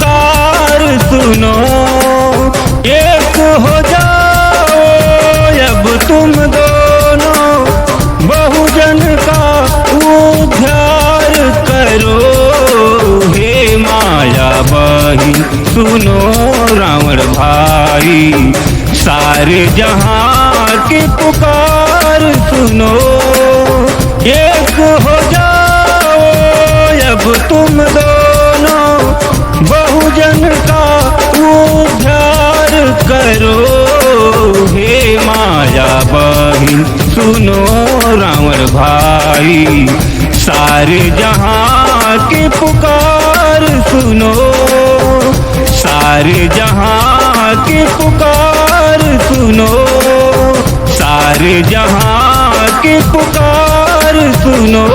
पुकार सुनो। एक हो जाओ अब तुम दोनों, बहुजन का उद्धार करो। हे माया बहिन सुनो रावण भाई, सारे जहां की पुकार सुनो। एक हो जाओ अब तुम दोनों, बहुजन का उद्धार करो। हे माया बहिन सुनो रावण भाई, सारे जहां की पुकार सुनो। सारे जहां की पुकार सुनो। सारे जहां की पुकार सुनो।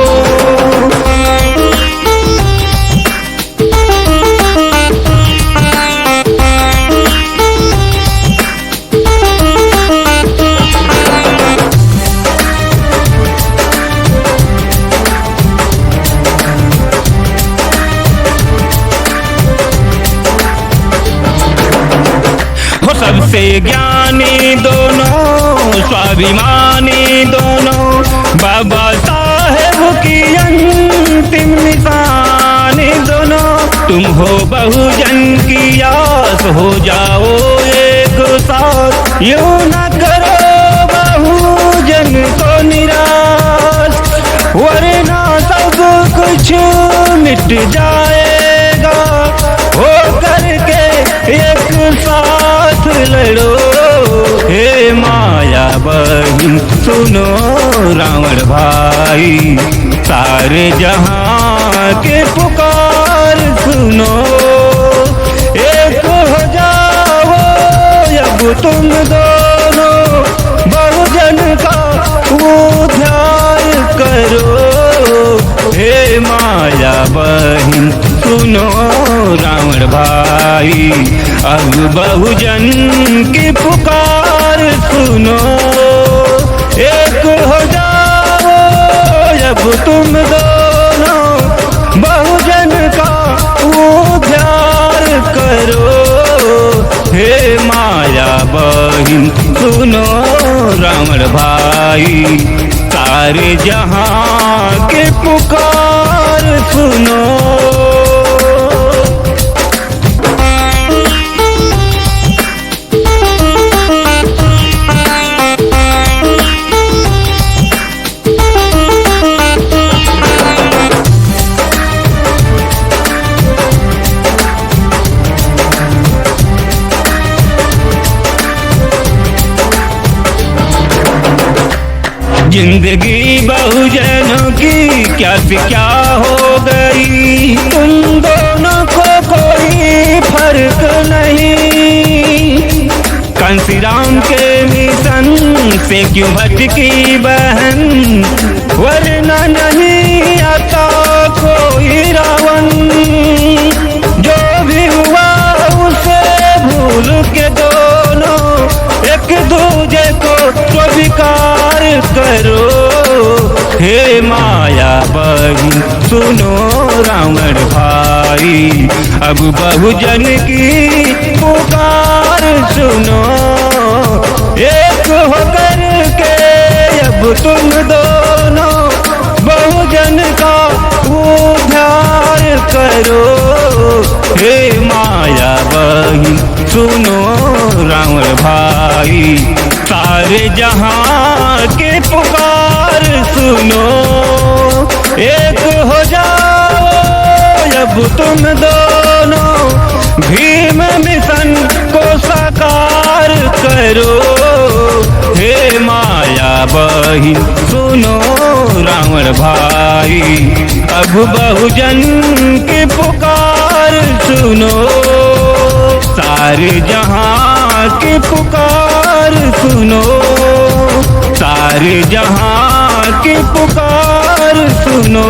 सबसे ज्ञानी दोनों, स्वाभिमानी दोनों, बाबा साहेब की अंतिम निशानी दोनों। तुम हो बहुजन की आस, हो जाओ एक साथ, यूं न करो बहुजन को निराश, वरना सब कुछ मिट जाएगा। हो करके एक साथ लड़ो। हे माया बहिन सुनो रावण भाई, सारे जहां के पुकार सुनो। एक हो जाओ अब तुम दोनों, बहुजन का उद्धार करो। हे माया बहिन सुनो रावण भाई, अब बहुजन की पुकार सुनो। एक हो जाओ अब तुम दोनों, बहुजन का उद्धार करो। हे माया बहिन सुनो रावण भाई, सारे जहां के पुकार सुनो। जिंदगी बहुजनों की क्या से क्या हो गई, तुम दोनों को कोई फर्क नहीं। कंसीराम के मिशन से क्यों भटकी बहन, वरना नहीं आता कोई रावण। जो भी हुआ उसे भूल के दोनों, एक दूजे को स्वीकार करो। हे माया बहिन सुनो रावण भाई, अब बहुजन की पुकार सुनो। एक होकर के अब तुम दोनों, बहुजन का उद्धार करो। हे माया बहिन सुनो रावण भाई, सारे जहां के पुकार सुनो। एक हो जाओ अब तुम दोनों, भीम मिशन को साकार करो। हे माया बहिन सुनो रावण भाई, अब बहुजन की पुकार सुनो। सारे जहां की पुकार सुनो। सारे जहां की पुकार सुनो।